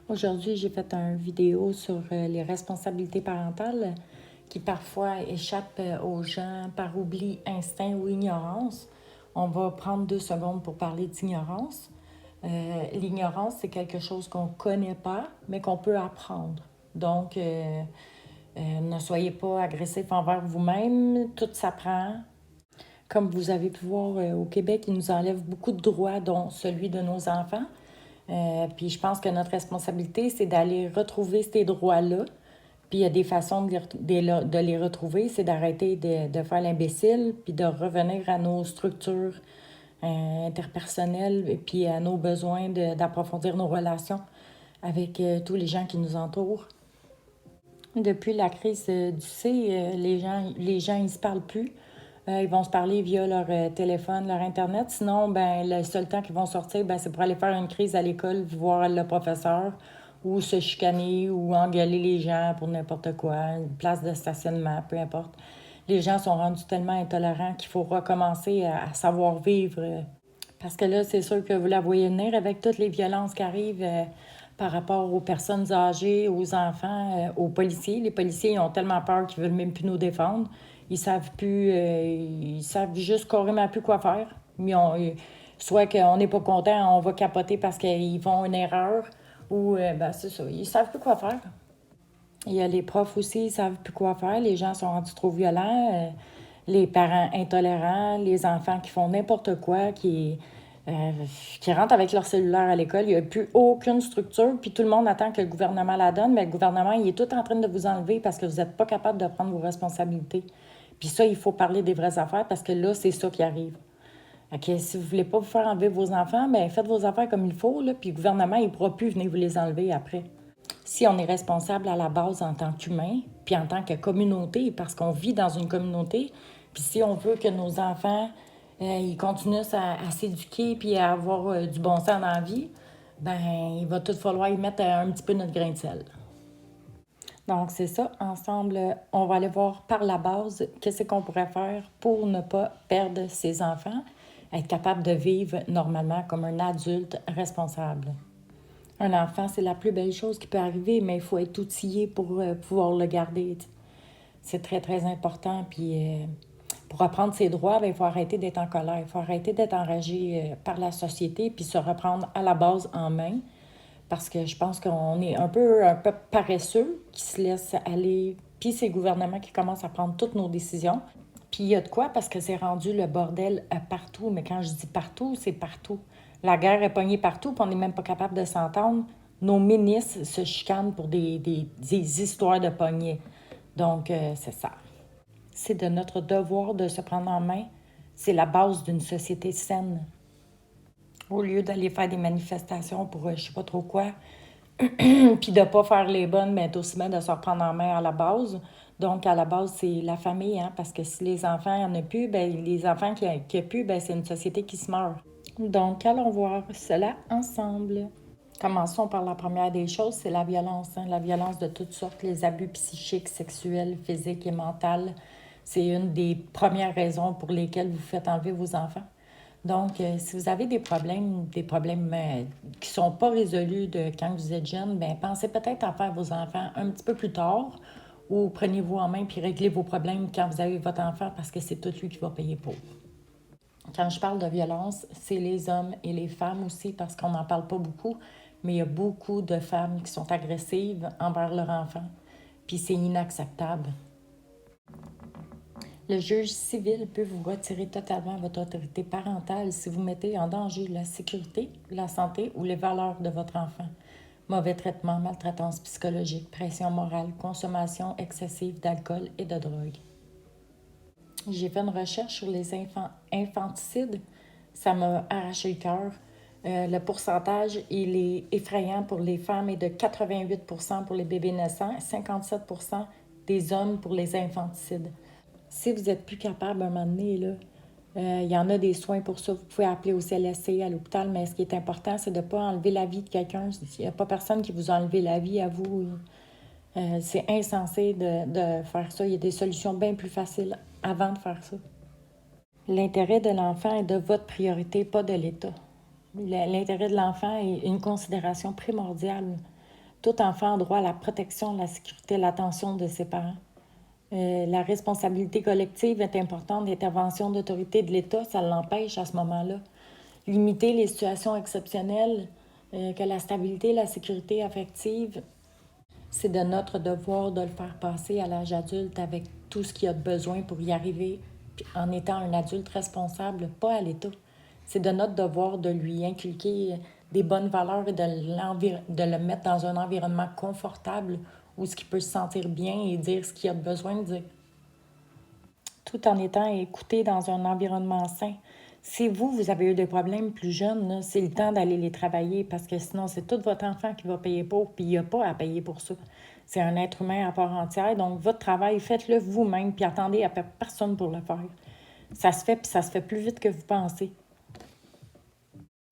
Aujourd'hui, j'ai fait une vidéo sur les responsabilités parentales qui parfois échappent aux gens par oubli, instinct ou ignorance. On va prendre 2 secondes pour parler d'ignorance. L'ignorance, c'est quelque chose qu'on ne connaît pas, mais qu'on peut apprendre. Donc, ne soyez pas agressif envers vous-même, tout s'apprend. Comme vous avez pu voir au Québec, ils nous enlèvent beaucoup de droits, dont celui de nos enfants. Puis je pense que notre responsabilité, c'est d'aller retrouver ces droits-là. Puis il y a des façons de les retrouver, c'est d'arrêter de faire l'imbécile, puis de revenir à nos structures interpersonnelles, et puis à nos besoins d'approfondir nos relations avec tous les gens qui nous entourent. Depuis la crise du C, les gens ils se parlent plus. Ils vont se parler via leur téléphone, leur Internet. Sinon, ben, le seul temps qu'ils vont sortir, ben, c'est pour aller faire une crise à l'école, voir le professeur, ou se chicaner, ou engueuler les gens pour n'importe quoi, une place de stationnement, peu importe. Les gens sont rendus tellement intolérants qu'il faut recommencer à savoir vivre. Parce que là, c'est sûr que vous la voyez venir avec toutes les violences qui arrivent par rapport aux personnes âgées, aux enfants, aux policiers. Les policiers ils ont tellement peur qu'ils veulent même plus nous défendre. Ils savent plus, ils savent juste carrément plus quoi faire. Soit qu'on n'est pas content, on va capoter parce qu'ils font une erreur, ou ben, c'est ça, ils savent plus quoi faire. Il y a les profs aussi, ils savent plus quoi faire. Les gens sont rendus trop violents. Les parents intolérants, les enfants qui font n'importe quoi, qui rentrent avec leur cellulaire à l'école. Il n'y a plus aucune structure. Puis tout le monde attend que le gouvernement la donne. Mais le gouvernement, il est tout en train de vous enlever parce que vous n'êtes pas capable de prendre vos responsabilités. Puis ça, il faut parler des vraies affaires parce que là, c'est ça qui arrive. Okay, si vous ne voulez pas vous faire enlever vos enfants, bien, faites vos affaires comme il faut, là, puis le gouvernement, il ne pourra plus venir vous les enlever après. Si on est responsable à la base en tant qu'humain, puis en tant que communauté, parce qu'on vit dans une communauté, puis si on veut que nos enfants ils continuent à s'éduquer puis à avoir du bon sens dans la vie, ben il va tout falloir y mettre un petit peu notre grain de sel. Donc, c'est ça. Ensemble, on va aller voir par la base qu'est-ce qu'on pourrait faire pour ne pas perdre ses enfants, être capable de vivre normalement comme un adulte responsable. Un enfant, c'est la plus belle chose qui peut arriver, mais il faut être outillé pour pouvoir le garder. C'est très, très important. Puis, pour reprendre ses droits, bien, il faut arrêter d'être en colère. Il faut arrêter d'être enragé par la société, puis se reprendre à la base en main. Parce que je pense qu'on est un peu paresseux, qui se laisse aller. Puis, c'est le gouvernement qui commence à prendre toutes nos décisions. Puis il y a de quoi parce que c'est rendu le bordel partout. Mais quand je dis partout, c'est partout. La guerre est pognée partout, puis on n'est même pas capable de s'entendre. Nos ministres se chicanent pour des histoires de poignées. Donc, c'est ça. C'est de notre devoir de se prendre en main. C'est la base d'une société saine. Au lieu d'aller faire des manifestations pour je sais pas trop quoi, puis de ne pas faire les bonnes, mais aussi bien de se reprendre en main à la base. Donc, à la base, c'est la famille, hein, parce que si les enfants, il n'y en a plus, ben, les enfants qui n'ont plus, ben, c'est une société qui se meurt. Donc, allons voir cela ensemble. Commençons par la première des choses, c'est la violence. Hein, la violence de toutes sortes, les abus psychiques, sexuels, physiques et mentaux. C'est une des premières raisons pour lesquelles vous faites enlever vos enfants. Donc, si vous avez des problèmes qui ne sont pas résolus de quand vous êtes jeune, bien, pensez peut-être à faire vos enfants un petit peu plus tard ou prenez-vous en main puis réglez vos problèmes quand vous avez votre enfant parce que c'est tout lui qui va payer pour. Quand je parle de violence, c'est les hommes et les femmes aussi parce qu'on n'en parle pas beaucoup, mais il y a beaucoup de femmes qui sont agressives envers leurs enfants. Puis c'est inacceptable. Le juge civil peut vous retirer totalement votre autorité parentale si vous mettez en danger la sécurité, la santé ou les valeurs de votre enfant. Mauvais traitement, maltraitance psychologique, pression morale, consommation excessive d'alcool et de drogue. J'ai fait une recherche sur les infanticides. Ça m'a arraché le cœur. Le pourcentage, il est effrayant pour les femmes et de 88% pour les bébés naissants, 57% des hommes pour les infanticides. Si vous n'êtes plus capable à un moment donné, là, il y en a des soins pour ça. Vous pouvez appeler au CLSC, à l'hôpital, mais ce qui est important, c'est de ne pas enlever la vie de quelqu'un. Il n'y a pas personne qui vous a enlevé la vie à vous. C'est insensé de faire ça. Il y a des solutions bien plus faciles avant de faire ça. L'intérêt de l'enfant est de votre priorité, pas de l'État. L'intérêt de l'enfant est une considération primordiale. Tout enfant a droit à la protection, la sécurité, l'attention de ses parents. La responsabilité collective est importante. L'intervention d'autorité de l'État, ça l'empêche à ce moment-là. Limiter les situations exceptionnelles, que la stabilité, la sécurité affective, c'est de notre devoir de le faire passer à l'âge adulte avec tout ce qu'il a de besoin pour y arriver, en étant un adulte responsable, pas à l'État. C'est de notre devoir de lui inculquer des bonnes valeurs et de le mettre dans un environnement confortable où ce qu'il peut se sentir bien et dire ce qu'il a besoin de dire, tout en étant écouté dans un environnement sain. Si vous avez eu des problèmes plus jeunes, c'est le temps d'aller les travailler parce que sinon, c'est tout votre enfant qui va payer pour, puis il n'y a pas à payer pour ça. C'est un être humain à part entière, donc votre travail, faites-le vous-même, puis attendez à personne pour le faire. Ça se fait, puis ça se fait plus vite que vous pensez.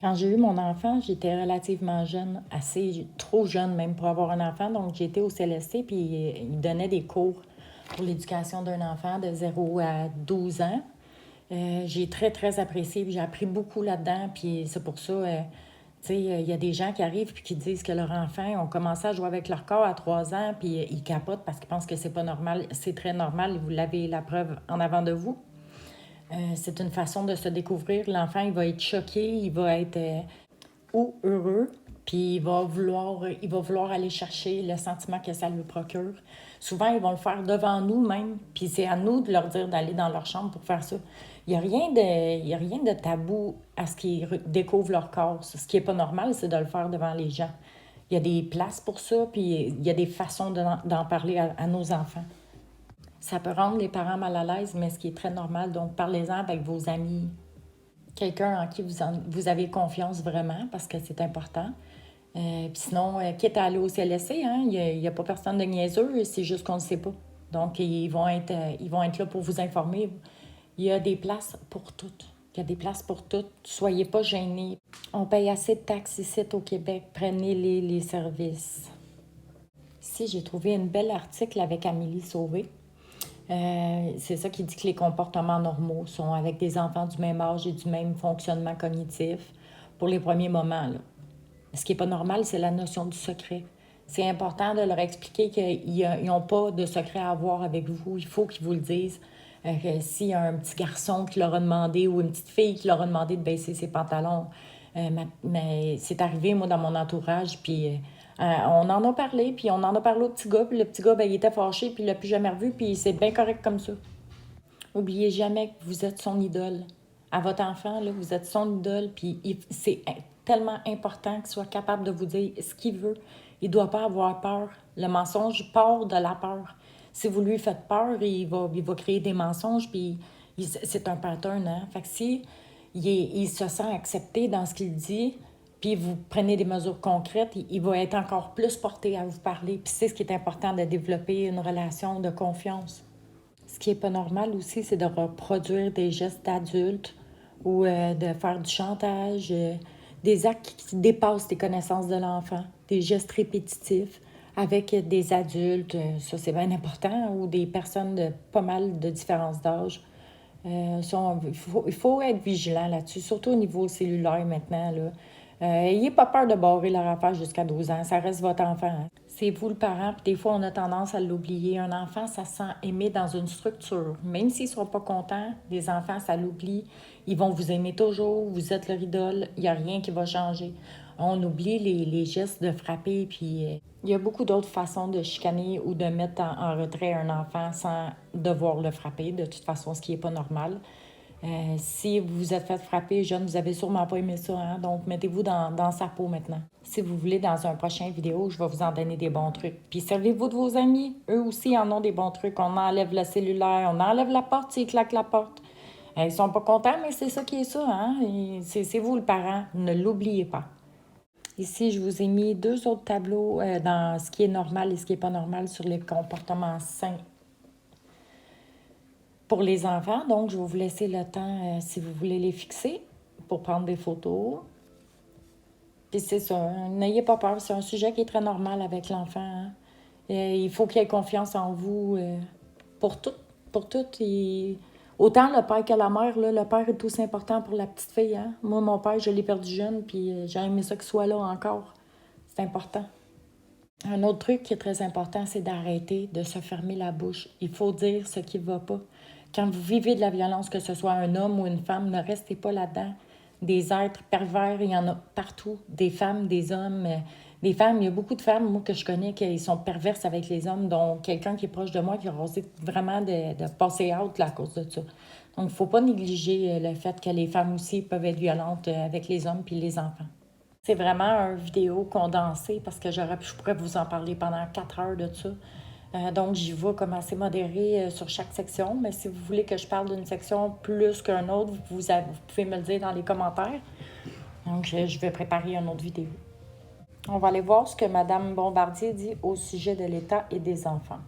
Quand j'ai eu mon enfant, j'étais relativement jeune, trop jeune même pour avoir un enfant, donc j'ai été au CLSC, puis il donnait des cours pour l'éducation d'un enfant de 0 à 12 ans. J'ai très, très apprécié, puis j'ai appris beaucoup là-dedans, puis c'est pour ça, tu sais, il y a des gens qui arrivent puis qui disent que leurs enfants ont commencé à jouer avec leur corps à 3 ans, puis ils capotent parce qu'ils pensent que c'est pas normal. C'est très normal, vous l'avez la preuve en avant de vous. C'est une façon de se découvrir. L'enfant, il va être choqué, il va être ou heureux, puis il va vouloir aller chercher le sentiment que ça lui procure. Souvent, ils vont le faire devant nous même, puis c'est à nous de leur dire d'aller dans leur chambre pour faire ça. Il n'y a rien de tabou à ce qu'ils découvrent leur corps. Ce qui n'est pas normal, c'est de le faire devant les gens. Il y a des places pour ça, puis il y a des façons d'en parler à nos enfants. Ça peut rendre les parents mal à l'aise, mais ce qui est très normal, donc parlez-en avec vos amis, quelqu'un en qui vous avez confiance vraiment, parce que c'est important. Puis sinon, quitte à aller au CLSC, hein, il n'y a pas personne de niaiseux, c'est juste qu'on ne sait pas. Donc, ils vont être là pour vous informer. Il y a des places pour toutes. Il y a des places pour toutes. Soyez pas gênés. On paye assez de taxes ici au Québec. Prenez les services. Ici, j'ai trouvé un bel article avec Amélie Sauvé. C'est ça qui dit que les comportements normaux sont avec des enfants du même âge et du même fonctionnement cognitif pour les premiers moments. Là. Ce qui n'est pas normal, c'est la notion du secret. C'est important de leur expliquer qu'ils n'ont pas de secret à avoir avec vous. Il faut qu'ils vous le disent. Que s'il y a un petit garçon qui leur a demandé ou une petite fille qui leur a demandé de baisser ses pantalons, mais c'est arrivé, moi, dans mon entourage, puis on en a parlé, puis on en a parlé au petit gars, puis le petit gars, il était fâché, puis il l'a plus jamais revu, puis c'est bien correct comme ça. N'oubliez jamais que vous êtes son idole. À votre enfant, là, vous êtes son idole, puis c'est tellement important qu'il soit capable de vous dire ce qu'il veut. Il ne doit pas avoir peur. Le mensonge part de la peur. Si vous lui faites peur, il va créer des mensonges, puis c'est un pattern. Hein? Fait que si il se sent accepté dans ce qu'il dit, puis vous prenez des mesures concrètes, il va être encore plus porté à vous parler. Puis c'est ce qui est important de développer une relation de confiance. Ce qui n'est pas normal aussi, c'est de reproduire des gestes d'adultes ou de faire du chantage, des actes qui dépassent les connaissances de l'enfant, des gestes répétitifs avec des adultes, ça c'est bien important, ou des personnes de pas mal de différence d'âge. Il faut être vigilant là-dessus, surtout au niveau cellulaire maintenant. Là. Ayez pas peur de barrer leur affaire jusqu'à 12 ans, ça reste votre enfant. Hein. C'est vous le parent, puis des fois on a tendance à l'oublier. Un enfant, ça se sent aimé dans une structure. Même s'ils ne sont pas contents, des enfants, ça l'oublie. Ils vont vous aimer toujours, vous êtes leur idole, il n'y a rien qui va changer. On oublie les gestes de frapper, puis il y a beaucoup d'autres façons de chicaner ou de mettre en retrait un enfant sans devoir le frapper, de toute façon, ce qui n'est pas normal. Si vous vous êtes fait frapper jeune, vous avez sûrement pas aimé ça, hein? Donc mettez-vous dans sa peau maintenant. Si vous voulez, dans un prochain vidéo, je vais vous en donner des bons trucs. Puis servez-vous de vos amis, eux aussi en ont des bons trucs. On enlève le cellulaire, on enlève la porte s'ils claquent la porte. Ils sont pas contents, mais c'est ça qui est ça, hein? C'est vous le parent, ne l'oubliez pas. Ici, je vous ai mis 2 autres tableaux dans ce qui est normal et ce qui n'est pas normal sur les comportements sains pour les enfants. Donc, je vais vous laisser le temps, si vous voulez les fixer, pour prendre des photos. Puis c'est ça, n'ayez pas peur, c'est un sujet qui est très normal avec l'enfant. Hein? Il faut qu'il ait confiance en vous pour tout. Pour tout. Autant le père que la mère, là, le père est aussi important pour la petite fille. Hein? Moi, mon père, je l'ai perdu jeune, puis j'ai aimé ça qu'il soit là encore. C'est important. Un autre truc qui est très important, c'est d'arrêter de se fermer la bouche. Il faut dire ce qui ne va pas. Quand vous vivez de la violence, que ce soit un homme ou une femme, ne restez pas là-dedans. Des êtres pervers, il y en a partout. Des femmes, des hommes. Des femmes, il y a beaucoup de femmes, moi, que je connais, qui sont perverses avec les hommes, dont quelqu'un qui est proche de moi qui a osé vraiment de passer out là, à cause de ça. Donc, il ne faut pas négliger le fait que les femmes aussi peuvent être violentes avec les hommes puis les enfants. C'est vraiment une vidéo condensée parce que je pourrais vous en parler pendant 4 heures de ça. Donc, j'y vais comme assez modéré sur chaque section. Mais si vous voulez que je parle d'une section plus qu'une autre, vous pouvez me le dire dans les commentaires. Donc, je vais préparer une autre vidéo. On va aller voir ce que Mme Bombardier dit au sujet de l'État et des enfants.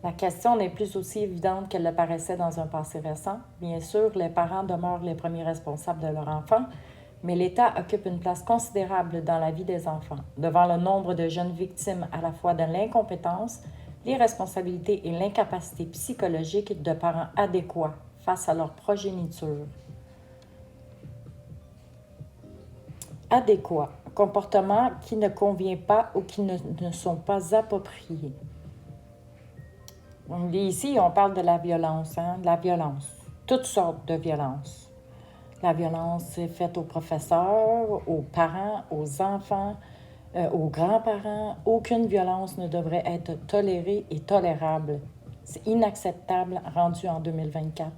La question n'est plus aussi évidente qu'elle le paraissait dans un passé récent. Bien sûr, les parents demeurent les premiers responsables de leur enfant, mais l'État occupe une place considérable dans la vie des enfants. Devant le nombre de jeunes victimes à la fois de l'incompétence, l'irresponsabilité et l'incapacité psychologique de parents adéquats face à leur progéniture. Adéquat, comportement qui ne convient pas ou qui ne sont pas appropriés. Donc, ici, on parle de la violence, de la violence, toutes sortes de violences. La violence est faite aux professeurs, aux parents, aux enfants, aux grands-parents. Aucune violence ne devrait être tolérée et tolérable. C'est inacceptable rendu en 2024.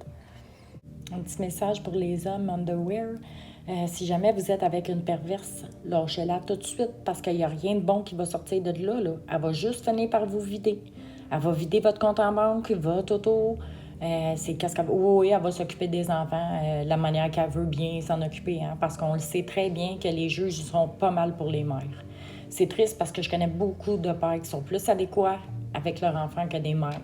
Un petit message pour les hommes underwear. Si jamais vous êtes avec une perverse, lâchez-la tout de suite parce qu'il n'y a rien de bon qui va sortir de là. Elle va juste finir par vous vider. Elle va vider votre compte en banque, votre auto. C'est qu'est-ce qu'elle... Oui, elle va s'occuper des enfants de la manière qu'elle veut bien s'en occuper, parce qu'on le sait très bien que les juges sont pas mal pour les mères. C'est triste parce que je connais beaucoup de pères qui sont plus adéquats avec leurs enfants que des mères.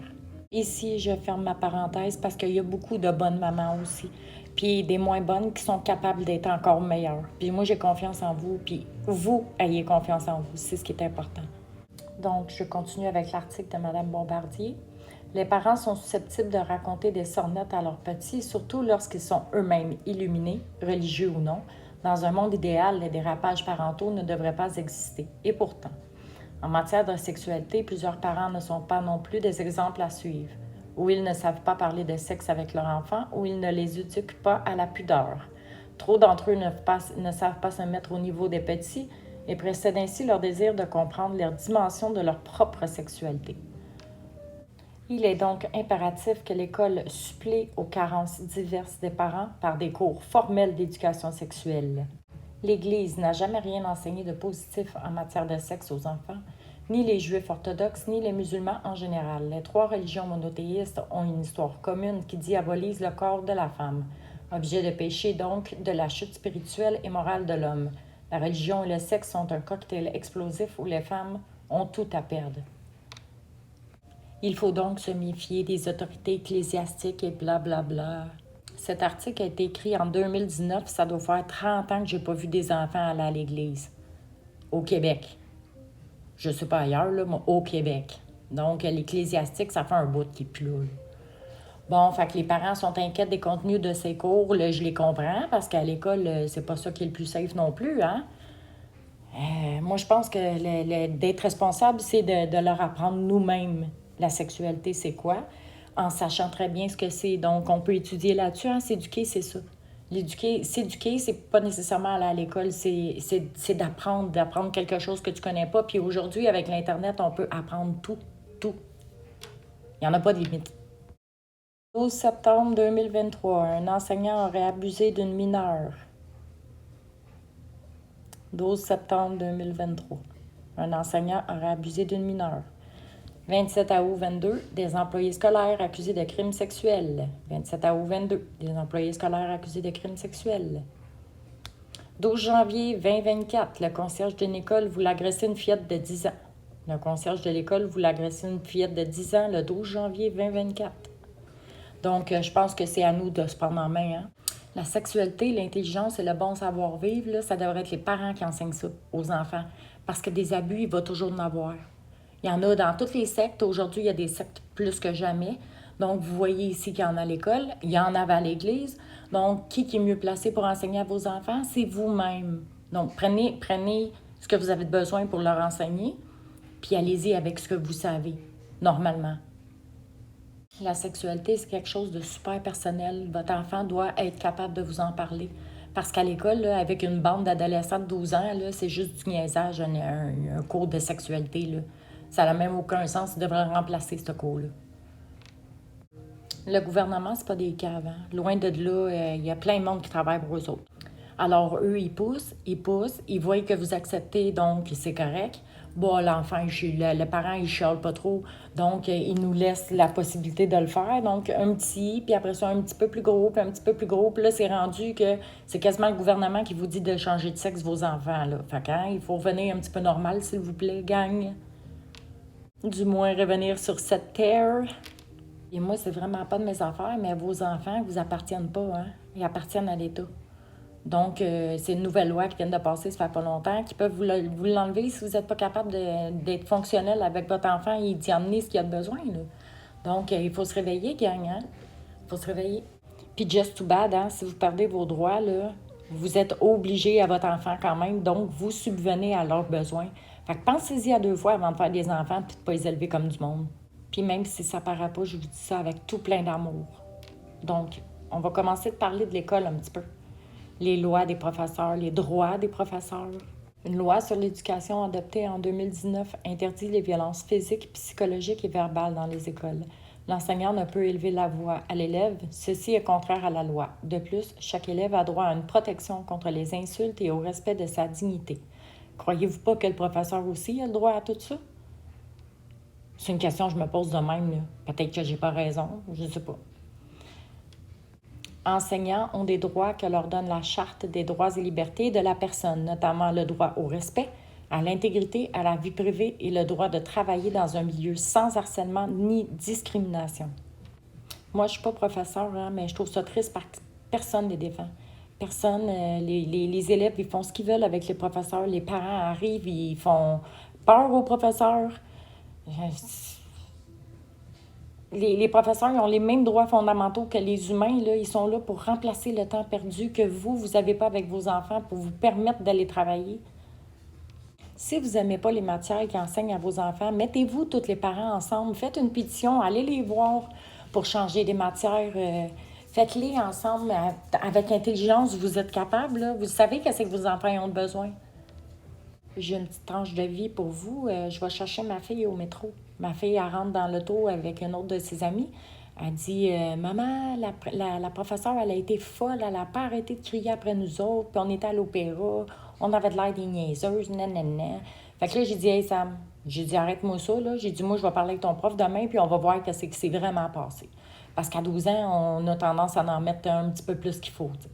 Ici, je ferme ma parenthèse parce qu'il y a beaucoup de bonnes mamans aussi, puis des moins bonnes qui sont capables d'être encore meilleures. Puis moi, j'ai confiance en vous, puis vous ayez confiance en vous, c'est ce qui est important. Donc, je continue avec l'article de Mme Bombardier. Les parents sont susceptibles de raconter des sornettes à leurs petits, surtout lorsqu'ils sont eux-mêmes illuminés, religieux ou non. Dans un monde idéal, les dérapages parentaux ne devraient pas exister. Et pourtant, en matière de sexualité, plusieurs parents ne sont pas non plus des exemples à suivre. Ou ils ne savent pas parler de sexe avec leurs enfants, ou ils ne les éduquent pas à la pudeur. Trop d'entre eux ne savent pas se mettre au niveau des petits et précèdent ainsi leur désir de comprendre les dimensions de leur propre sexualité. Il est donc impératif que l'école supplée aux carences diverses des parents par des cours formels d'éducation sexuelle. L'Église n'a jamais rien enseigné de positif en matière de sexe aux enfants, ni les Juifs orthodoxes, ni les musulmans en général. Les 3 religions monothéistes ont une histoire commune qui diabolise le corps de la femme, objet de péché donc de la chute spirituelle et morale de l'homme. La religion et le sexe sont un cocktail explosif où les femmes ont tout à perdre. Il faut donc se méfier des autorités ecclésiastiques et blablabla. Cet article a été écrit en 2019. Ça doit faire 30 ans que je n'ai pas vu des enfants aller à l'église. Au Québec. Je ne sais pas ailleurs, là, mais au Québec. Donc, l'ecclésiastique, ça fait un bout qui pue. Bon, fait que les parents sont inquiets des contenus de ces cours. Là, je les comprends parce qu'à l'école, c'est pas ça qui est le plus safe non plus, moi, je pense que d'être responsable, c'est de leur apprendre nous-mêmes la sexualité, c'est quoi, en sachant très bien ce que c'est. Donc, on peut étudier là-dessus. S'éduquer, c'est ça. S'éduquer, c'est pas nécessairement aller à l'école, c'est d'apprendre quelque chose que tu connais pas. Puis aujourd'hui, avec l'Internet, on peut apprendre tout. Il n'y en a pas de limite. 12 septembre 2023, un enseignant aurait abusé d'une mineure. 12 septembre 2023, un enseignant aurait abusé d'une mineure. 27 août 22, des employés scolaires accusés de crimes sexuels. 27 août 22, des employés scolaires accusés de crimes sexuels. 12 janvier 2024, le concierge d'une école voulait agresser une fillette de 10 ans. Le concierge de l'école voulait agresser une fillette de 10 ans le 12 janvier 2024. Donc, je pense que c'est à nous de se prendre en main. La sexualité, l'intelligence et le bon savoir-vivre, là, ça devrait être les parents qui enseignent ça aux enfants. Parce que des abus, il va toujours en avoir. Il y en a dans toutes les sectes. Aujourd'hui, il y a des sectes plus que jamais. Donc, vous voyez ici qu'il y en a à l'école. Il y en avait à l'église. Donc, qui est mieux placé pour enseigner à vos enfants? C'est vous-même. Donc, prenez ce que vous avez besoin pour leur enseigner. puis allez-y avec ce que vous savez, normalement. La sexualité, c'est quelque chose de super personnel. Votre enfant doit être capable de vous en parler. Parce qu'à l'école, là, avec une bande d'adolescents de 12 ans, là, c'est juste du niaisage, un cours de sexualité. Là. Ça n'a même aucun sens. Ils devraient remplacer ce cours-là. Le gouvernement, c'est pas des caves. Hein? Loin de là, il y a plein de monde qui travaille pour eux autres. Alors, eux, ils voient que vous acceptez, donc c'est correct. Bon, l'enfant, le parent, il chiale pas trop, donc il nous laisse la possibilité de le faire. Donc, un petit, puis après ça, un petit peu plus gros, puis un petit peu plus gros. Puis là, c'est rendu que c'est quasiment le gouvernement qui vous dit de changer de sexe vos enfants, là. Fait que, hein, il faut revenir un petit peu normal, s'il vous plaît, gang. Du moins, revenir sur cette terre. Et moi, c'est vraiment pas de mes affaires, mais vos enfants ne vous appartiennent pas, hein. Ils appartiennent à l'État. Donc, c'est une nouvelle loi qui vient de passer, ça fait pas longtemps, qui peuvent vous l'enlever si vous n'êtes pas capable d'être fonctionnel avec votre enfant et d'y emmener ce qu'il a besoin, là. Donc, il faut se réveiller, gang, hein? Il faut se réveiller. Puis, just too bad, hein? Si vous perdez vos droits, là, vous êtes obligé à votre enfant quand même, donc vous subvenez à leurs besoins. Fait que pensez-y à 2 fois avant de faire des enfants puis de pas les élever comme du monde. Puis même si ça paraît pas, je vous dis ça avec tout plein d'amour. Donc, on va commencer de parler de l'école un petit peu. Les lois des professeurs, les droits des professeurs. Une loi sur l'éducation adoptée en 2019 interdit les violences physiques, psychologiques et verbales dans les écoles. L'enseignant ne peut élever la voix à l'élève. Ceci est contraire à la loi. De plus, chaque élève a droit à une protection contre les insultes et au respect de sa dignité. Croyez-vous pas que le professeur aussi a le droit à tout ça? C'est une question que je me pose de même, là. Peut-être que j'ai pas raison, je ne sais pas. Enseignants ont des droits que leur donne la Charte des droits et libertés de la personne, notamment le droit au respect, à l'intégrité, à la vie privée et le droit de travailler dans un milieu sans harcèlement ni discrimination. Moi, je ne suis pas professeure, hein, mais je trouve ça triste parce que personne ne les défend. Personne, les élèves, ils font ce qu'ils veulent avec les professeurs. Les parents arrivent, ils font peur aux professeurs. Les professeurs, ils ont les mêmes droits fondamentaux que les humains. Là. Ils sont là pour remplacer le temps perdu que vous n'avez pas avec vos enfants pour vous permettre d'aller travailler. Si vous n'aimez pas les matières qui enseignent à vos enfants, mettez-vous tous les parents ensemble. Faites une pétition, allez les voir pour changer des matières. Faites-les ensemble avec intelligence. Vous êtes capable. Là. Vous savez qu'est-ce que vos enfants ont besoin. J'ai une petite tranche de vie pour vous. Je vais chercher ma fille au métro. Ma fille, elle rentre dans l'auto avec une autre de ses amies. Elle dit Maman, la professeure, elle a été folle. Elle n'a pas arrêté de crier après nous autres. Puis on était à l'opéra. On avait de l'air des niaiseuses. Nanana. Fait que là, j'ai dit Hey Sam, j'ai dit arrête-moi ça. Là. J'ai dit moi, je vais parler avec ton prof demain. Puis on va voir qu'est-ce qui s'est vraiment passé. Parce qu'à 12 ans, on a tendance à en mettre un petit peu plus qu'il faut. T'sais.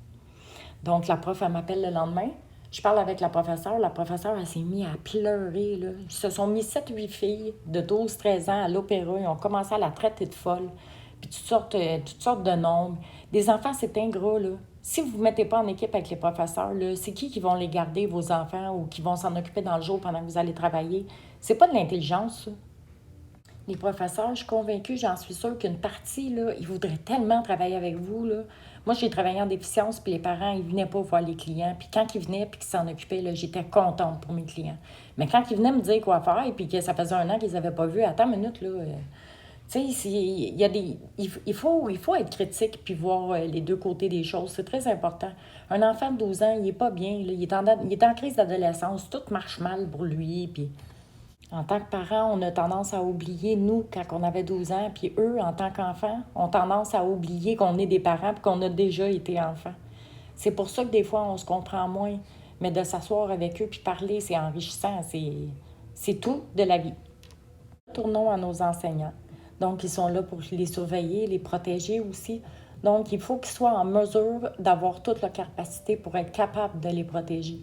Donc la prof, elle m'appelle le lendemain. Je parle avec la professeure. La professeure, elle s'est mise à pleurer. Là. Ils se sont mis 7-8 filles de 12-13 ans à l'opéra. Ils ont commencé à la traiter de folle. Puis toutes sortes de nombres. Des enfants, c'est ingrat, là. Si vous ne vous mettez pas en équipe avec les professeurs, là, c'est qui vont les garder, vos enfants, ou qui vont s'en occuper dans le jour pendant que vous allez travailler? C'est pas de l'intelligence, ça. Les professeurs, je suis convaincue, j'en suis sûre qu'une partie, là, ils voudraient tellement travailler avec vous, là. Moi, j'ai travaillé en déficience, puis les parents, ils venaient pas voir les clients. Puis quand ils venaient, puis qu'ils s'en occupaient, là, j'étais contente pour mes clients. Mais quand ils venaient me dire quoi faire, et puis que ça faisait 1 an qu'ils n'avaient pas vu, attends une minute, là, tu sais, il faut être critique puis voir les 2 côtés des choses. C'est très important. Un enfant de 12 ans, il n'est pas bien, là, il est en crise d'adolescence, tout marche mal pour lui, puis... En tant que parents, on a tendance à oublier, nous, quand on avait 12 ans, puis eux, en tant qu'enfants, ont tendance à oublier qu'on est des parents et qu'on a déjà été enfants. C'est pour ça que des fois, on se comprend moins. Mais de s'asseoir avec eux puis parler, c'est enrichissant. C'est tout de la vie. Tournons à nos enseignants. Donc, ils sont là pour les surveiller, les protéger aussi. Donc, il faut qu'ils soient en mesure d'avoir toute leur capacité pour être capable de les protéger.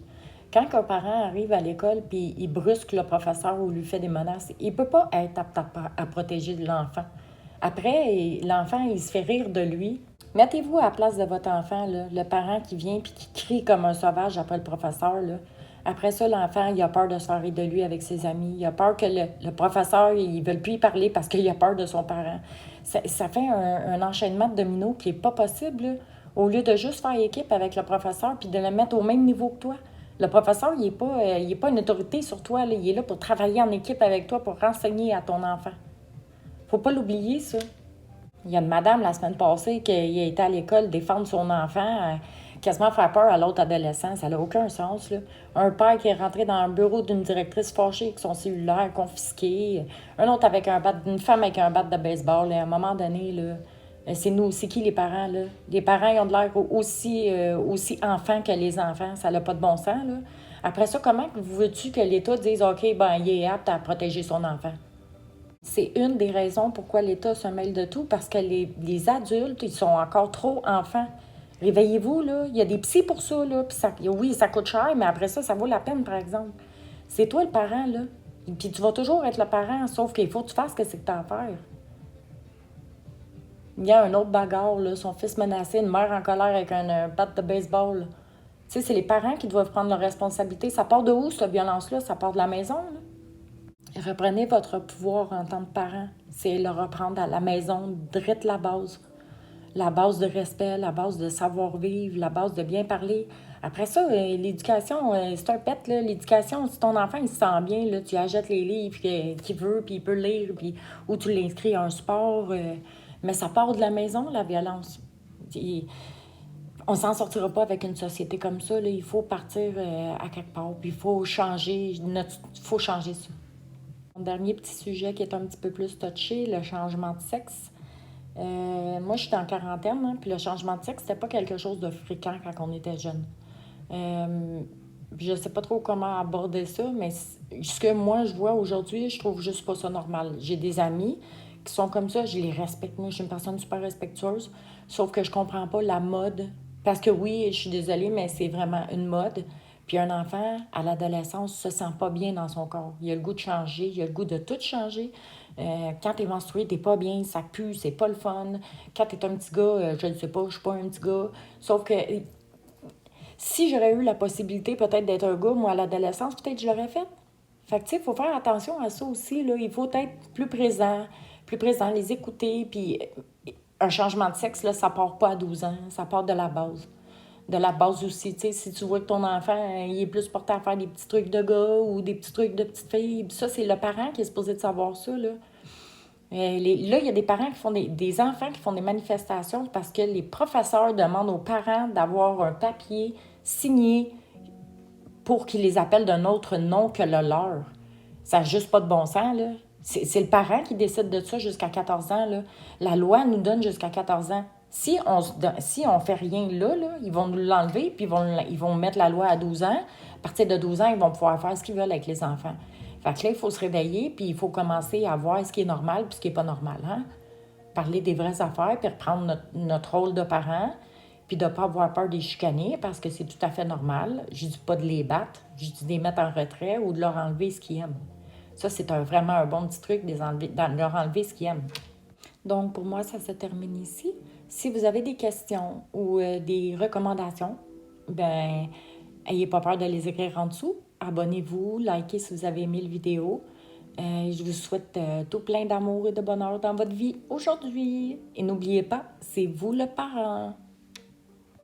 Quand un parent arrive à l'école et il brusque le professeur ou lui fait des menaces, il ne peut pas être apte à protéger l'enfant. Après, l'enfant, il se fait rire de lui. Mettez-vous à la place de votre enfant, là, le parent qui vient et qui crie comme un sauvage après le professeur. Là. Après ça, l'enfant, il a peur de se faire rire de lui avec ses amis. Il a peur que le professeur, il ne veut plus y parler parce qu'il a peur de son parent. Ça fait un enchaînement de dominos qui n'est pas possible. Là. Au lieu de juste faire équipe avec le professeur puis de le mettre au même niveau que toi. Le professeur, il est pas une autorité sur toi, là. Il est là pour travailler en équipe avec toi, pour renseigner à ton enfant. Faut pas l'oublier, ça. Il y a une madame la semaine passée qui a été à l'école défendre son enfant, quasiment faire peur à l'autre adolescent. Ça n'a aucun sens, là. Un père qui est rentré dans un bureau d'une directrice fâchée avec son cellulaire confisqué. Un autre avec une femme avec un bat de baseball. À un moment donné, là, c'est qui les parents, là? Les parents, ils ont de l'air aussi enfants que les enfants. Ça n'a pas de bon sens, là. Après ça, comment veux-tu que l'État dise, OK, ben, il est apte à protéger son enfant? C'est une des raisons pourquoi l'État se mêle de tout, parce que les adultes, ils sont encore trop enfants. Réveillez-vous, là. Il y a des psys pour ça, là. Puis oui, ça coûte cher, mais après ça vaut la peine, par exemple. C'est toi le parent, là. Puis tu vas toujours être le parent, sauf qu'il faut que tu fasses ce que c'est que t'as à faire. Il y a un autre bagarre, là. Son fils menacé, une mère en colère avec un bat de baseball. Tu sais, c'est les parents qui doivent prendre leurs responsabilités. Ça part de où, cette violence-là? Ça part de la maison, là. Reprenez votre pouvoir en tant que parent. C'est le reprendre à la maison, drette la base. La base de respect, la base de savoir-vivre, la base de bien parler. Après ça, l'éducation, c'est un pet, là. L'éducation, si ton enfant, il se sent bien, là, tu achètes les livres qu'il veut, puis il peut lire, puis, ou tu l'inscris à un sport. Mais ça part de la maison, la violence. On s'en sortira pas avec une société comme ça, là. Il faut partir à quelque part, puis il faut changer ça. Mon dernier petit sujet qui est un petit peu plus touché, le changement de sexe. Moi, je suis en quarantaine, hein, puis le changement de sexe, c'était pas quelque chose de fréquent quand on était jeune. Euh, je sais pas trop comment aborder ça, mais ce que moi je vois aujourd'hui, je trouve juste pas ça normal. J'ai des amis qui sont comme ça, je les respecte. Moi, je suis une personne super respectueuse, sauf que je comprends pas la mode. Parce que oui, je suis désolée, mais c'est vraiment une mode. Puis un enfant, à l'adolescence, se sent pas bien dans son corps. Il a le goût de changer, il a le goût de tout changer. Quand t'es menstrué, t'es pas bien, ça pue, c'est pas le fun. Quand t'es un petit gars, je ne sais pas, je suis pas un petit gars. Sauf que si j'aurais eu la possibilité peut-être d'être un gars, moi, à l'adolescence, peut-être je l'aurais fait. Fait que, tu sais, il faut faire attention à ça aussi, là. Il faut être plus présent, les écouter. Puis, un changement de sexe, là, ça part pas à 12 ans, ça part de la base. De la base aussi, tu sais, si tu vois que ton enfant, il est plus porté à faire des petits trucs de gars ou des petits trucs de petites filles, ça, c'est le parent qui est supposé de savoir ça, là. Là, il y a des parents qui font des enfants qui font des manifestations parce que les professeurs demandent aux parents d'avoir un papier signé pour qu'ils les appellent d'un autre nom que le leur. Ça n'a juste pas de bon sens, là. C'est le parent qui décide de ça jusqu'à 14 ans, là. La loi nous donne jusqu'à 14 ans. Si on fait rien là, ils vont nous l'enlever, puis ils vont mettre la loi à 12 ans. À partir de 12 ans, ils vont pouvoir faire ce qu'ils veulent avec les enfants. Fait que là, il faut se réveiller, puis il faut commencer à voir ce qui est normal puis ce qui n'est pas normal, hein? Parler des vraies affaires, puis reprendre notre rôle de parent, puis de ne pas avoir peur de les chicaner, parce que c'est tout à fait normal. Je dis pas de les battre, je dis de les mettre en retrait ou de leur enlever ce qu'ils aiment. Ça, c'est vraiment un bon petit truc, de leur enlever ce qu'ils aiment. Donc, pour moi, ça se termine ici. Si vous avez des questions ou des recommandations, ben, ayez pas peur de les écrire en dessous. Abonnez-vous, likez si vous avez aimé la vidéo. Je vous souhaite tout plein d'amour et de bonheur dans votre vie aujourd'hui. Et n'oubliez pas, c'est vous le parent.